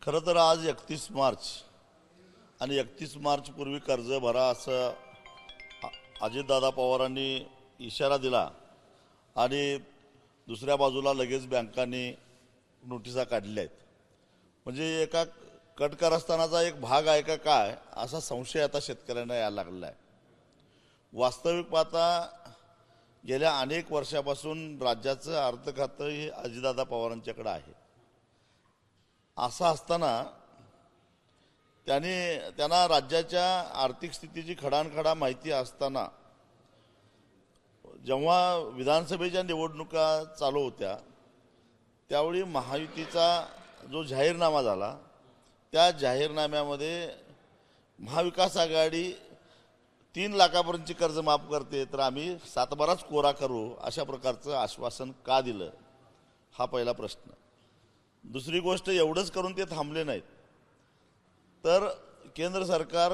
खरं तर आज 31 मार्च आणि 31 मार्च पूर्वी कर्ज भरा असं अजितदादा पवारांनी इशारा दिला आणि दुसऱ्या बाजूला लगेच बँकांनी नोटिसा काढल्या आहेत। म्हणजे एका कट कारस्थानाचा एक भाग आहे का काय असा संशय आता शेतकऱ्यांना यायला लागलेला आहे। वास्तविक पाहता गेल्या अनेक वर्षापासून राज्याचं अर्थ खातं हे अजितदादा पवारांच्याकडे आहे। असं असताना त्यांना राज्याच्या आर्थिक स्थितीची खडानखडा माहिती असताना जेव्हा विधानसभेच्या निवडणुका चालू होत्या त्यावेळी महायुतीचा जो जाहीरनामा झाला त्या जाहीरनाम्यामध्ये महाविकास आघाडी 3 लाखापर्यंतची कर्ज माफ करते तर आम्ही 7-12च कोरा करू अशा प्रकारचं आश्वासन का दिलं हा पहिला प्रश्न। दुसरी गोष्ट एवढंच करून ते थांबले नाहीत तर केंद्र सरकार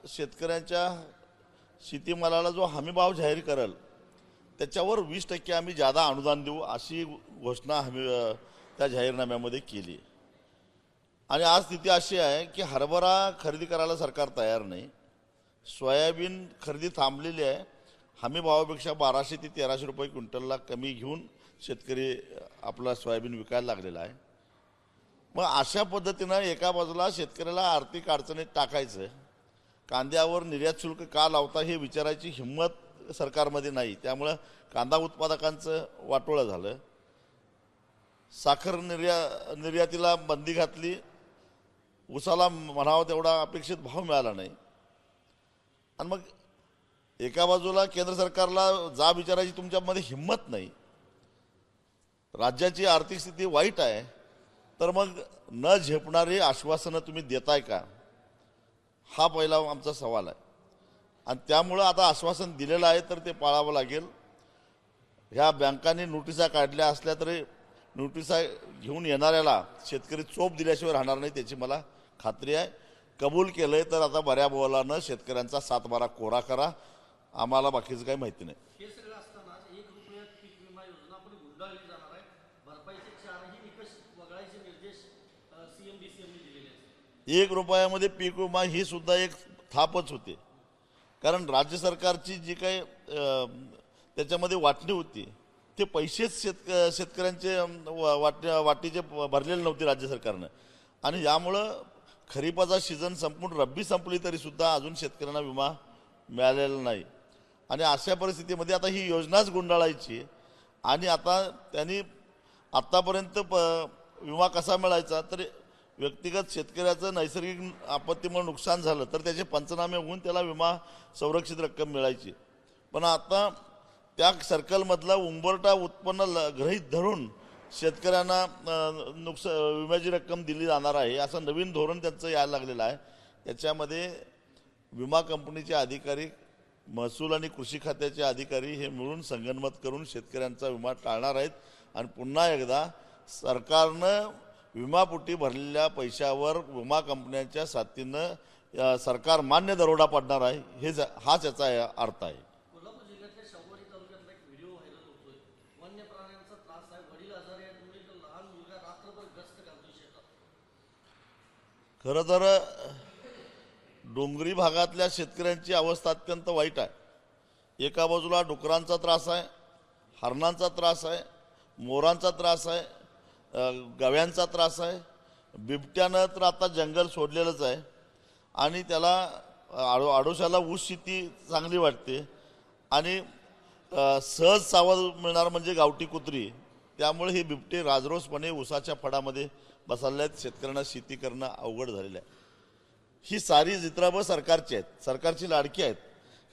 शेतकऱ्यांच्या शेतीमालाला जो हमीभाव जाहीर करेल त्याच्यावर 20% आम्ही जादा अनुदान देऊ अशी घोषणा त्या जाहीरनाम्यामध्ये केली। आणि आज स्थिती अशी आहे की हरभरा खरेदी करायला सरकार तयार नाही, सोयाबीन खरेदी थांबलेली आहे, हमीभावापेक्षा 1200 ते 1300 रुपये क्विंटलला कमी घेऊन शेतकरी आपला सोयाबीन विकायला लागलेला आहे। मग अशा पद्धतीनं एका बाजूला शेतकऱ्याला आर्थिक अडचणीत टाकायचं, कांद्यावर निर्यात शुल्क का लावता हे विचारायची हिंमत सरकारमध्ये नाही, त्यामुळं कांदा उत्पादकांचं वाटोळं झालं। साखर निर्यातीला बंदी घातली, ऊसाला म्हणावा तेवढा अपेक्षित भाव मिळाला नाही। आणि मग एका बाजूला केंद्र सरकारला जाब विचारायची तुमच्यामध्ये हिंमत नाही, राज्याची आर्थिक स्थिती वाईट आहे, तर मग न झेपणारी आश्वासनं तुम्ही देताय का हा पहिला आमचा सवाल आहे। आणि त्यामुळं आता आश्वासन दिलेलं आहे तर ते पाळावं लागेल। ह्या बँकांनी नोटिसा काढल्या असल्या तरी नोटिसा घेऊन येणाऱ्याला शेतकरी चोप दिल्याशिवाय राहणार नाही त्याची मला खात्री आहे। कबूल केलंय तर आता बऱ्या बोलानं शेतकऱ्यांचा 7-12 कोरा करा, आम्हाला बाकीचं काही माहिती नाही। 1 रुपयामध्ये पीक विमा ही सुद्धा एक थापच होते, कारण राज्य सरकारची जी काही त्याच्यामध्ये वाटणी होती ते पैसेच शेतकऱ्यांचे वाटीचे भरलेले नव्हते राज्य सरकारनं। आणि यामुळं खरीपाचा सीझन संपून रब्बी संपली तरी सुद्धा अजून शेतकऱ्यांना विमा मिळालेला नाही। आणि अशा परिस्थितीमध्ये आता ही योजनाच गुंडाळायची आणि आता त्यांनी आत्तापर्यंत विमा कसा मिळायचा तर व्यक्तिगत शेतकऱ्याचं नैसर्गिक आपत्तीमुळे नुकसान झालं तर त्याचे पंचनामे होऊन त्याला विमा संरक्षित रक्कम मिळायची। पण आता त्या सर्कलमधला उंबरठा उत्पन्न गृहीत धरून शेतकऱ्यांना विम्याची रक्कम दिली जाणार आहे असं नवीन धोरण त्यांचं यायला लागलेलं आहे। याच्यामध्ये विमा कंपनीचे अधिकारी, महसूल आणि कृषी खात्याचे अधिकारी हे मिळून संगनमत करून शेतकऱ्यांचा विमा टाळणार आहेत। आणि पुन्हा एकदा सरकारनं विमापोटी भरलेल्या पैशावर विमा कंपन्यांच्या साथीनं सरकार मान्य दरोडा पडणार आहे, हाच याचा अर्थ आहे। खरं तर डोंगरी भागातल्या शेतकऱ्यांची अवस्था अत्यंत वाईट आहे। एका बाजूला डुकरांचा त्रास आहे, हरणांचा त्रास आहे, मोरांचा त्रास आहे, गव्यांचा त्रास आहे, बिबट्यानं तर आता जंगल सोडलेलंच आहे आणि त्याला आडोशाला ऊस शेती चांगली वाटते आणि सहज सावध मिळणार म्हणजे गावठी कुत्री, त्यामुळे हे बिबटे राजरोसपणे ऊसाच्या फडामध्ये बसवले आहेत, शेतकऱ्यांना शेती करणं अवघड झालेलं आहे। ही सारी जित्राबं सरकारची आहेत, सरकारची लाडकी आहेत,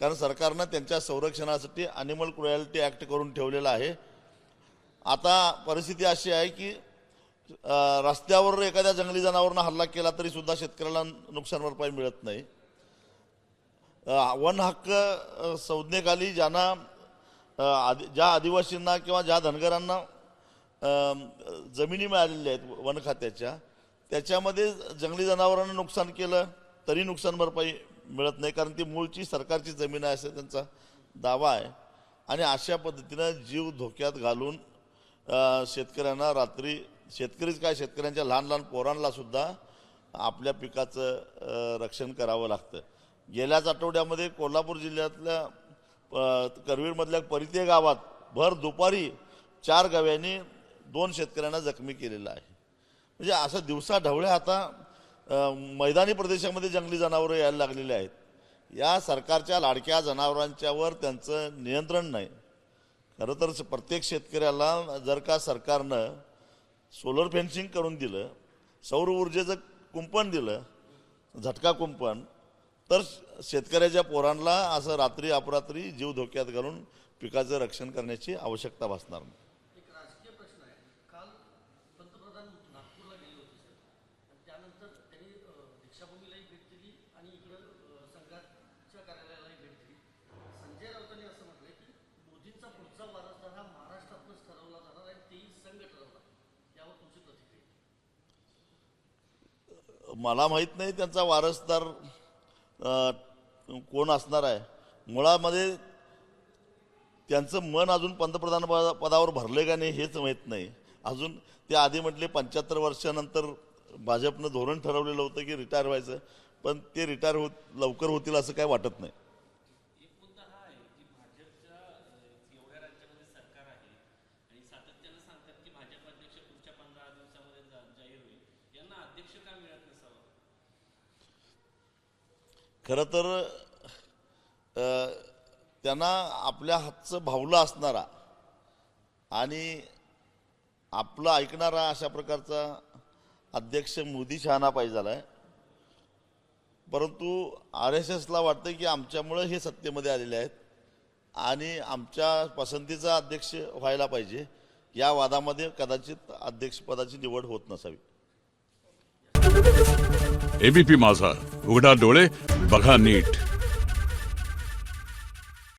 कारण सरकारनं त्यांच्या संरक्षणासाठी ॲनिमल क्रुएल्टी ॲक्ट करून ठेवलेला आहे। आता परिस्थिती अशी आहे की रस्त्यावर एखाद्या जंगली जनावरांना हल्ला केला तरी सुद्धा शेतकऱ्याला नुकसान भरपाई मिळत नाही। वन हक्क संज्ञेखाली ज्या आदिवासींना किंवा ज्या धनगरांना जमिनी मिळालेल्या आहेत वन खात्याच्या, त्याच्यामध्ये जंगली जनावरांना नुकसान केलं तरी नुकसान भरपाई मिळत नाही, कारण ती मूळची सरकारची जमीन आहे असं त्यांचा दावा आहे। आणि अशा पद्धतीनं जीव धोक्यात घालून शेतकऱ्यांना रात्री शेतकरीच काय शेतकऱ्यांच्या लहान लहान पोरांना सुद्धा आपल्या पिकाचं रक्षण करावं लागतं. गेल्याच आठवड्यामध्ये कोल्हापूर जिल्ह्यातल्या करवीरमधल्या परिते गावात भर दुपारी 4 गव्यांनी 2 शेतकऱ्यांना जखमी केलेलं आहे. म्हणजे असं दिवसा ढवळ्या आता मैदानी प्रदेशामध्ये जंगली जनावरं यायला लागलेली आहेत. या सरकारच्या लाडक्या जनावरांच्यावर त्यांचं नियंत्रण नाही. खरं तर प्रत्येक शेतकऱ्याला जर का सरकारनं सोलर फेन्सिंग करून दिलं, सौर ऊर्जेचं कुंपण दिलं, झटका कुंपण, तर शेतकऱ्याच्या पोरांना असं रात्री अपरात्री जीव धोक्यात घालून पिकाचं रक्षण करण्याची आवश्यकता भासणार नाही. एक राजकीय प्रश्न आहे. काल पंतप्रधान नागपूरला गेले होते सर, आणि त्यानंतर त्यांनी दीक्षाभूमीलाही भेट दिली आणि इकडं संघाच्या कार्यालयालाही भेट दिली. संजय राऊतांनी असं म्हटलंय की मोदींचा पुढचा वारसदार हा महाराष्ट्रातूनच ठरवला जाणार आहे, तेही संघ ठरवला. यावर तुमची प्रतिक्रिया? मला माहीत नाही त्यांचा वारसदार कोण असणार आहे. मुळामध्ये त्यांचं मन अजून पंतप्रधान पदावर भरले का नाही हेच माहीत नाही. अजून ते आधी म्हटले 75 वर्षानंतर भाजपनं धोरण ठरवलेलं होतं की रिटायर व्हायचं, पण ते रिटायर लवकर होतील असं काय वाटत नाही. एक मुद्दा हा आहे की भाजपच्या एवढ्या राज्यामध्ये सरकार आहे आणि सातत्यानं सांगतात की भाजप अध्यक्ष पुढच्या 15 दिवसामध्ये जाहीर होईल. यांना अध्यक्ष का मिळत नसावा? खरं तर त्यांना आपल्या हातचं भावलं असणारा आणि आपलं ऐकणारा अशा प्रकारचा अध्यक्ष मोदी शहाणा पाहिजे झाला आहे. परंतु RSSला वाटतं की आमच्यामुळं हे सत्तेमध्ये आलेले आहेत आणि आमच्या पसंतीचा अध्यक्ष व्हायला पाहिजे. या वादामध्ये कदाचित अध्यक्षपदाची निवड होत नसावी. ABP माझा, उघडा डोळे बघा नीट.